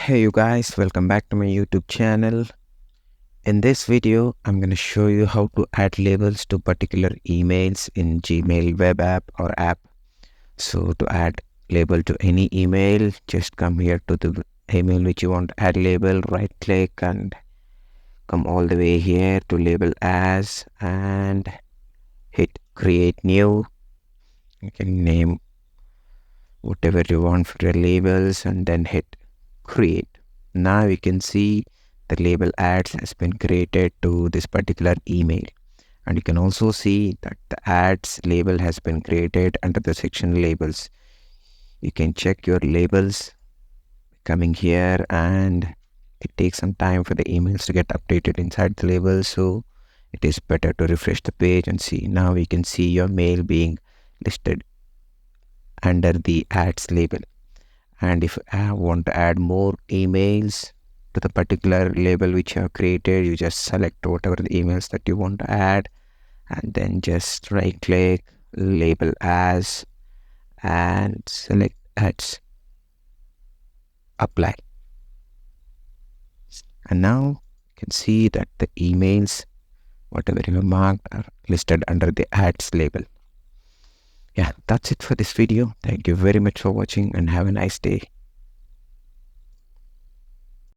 Hey you guys, welcome back to my YouTube channel. In this video, I'm going to show you how to add labels to particular emails in Gmail web app or app. So to add label to any email, just come here to the email which you want to add label, right click and come all the way here to label as and hit create new. You can name whatever you want for your labels and then hit create. Now you can see the label ads has been created to this particular email, and you can also see that the ads label has been created under the section labels. You can check your labels coming here, and it takes some time for the emails to get updated inside the label, so it is better to refresh the page and see. Now we can see your mail being listed under the ads label. And if I want to add more emails to the particular label which you have created, you just select whatever the emails that you want to add and then just right click, label as and select ads, apply. And now you can see that the emails whatever you have marked are listed under the ads label. Yeah, that's it for this video. Thank you very much for watching and have a nice day.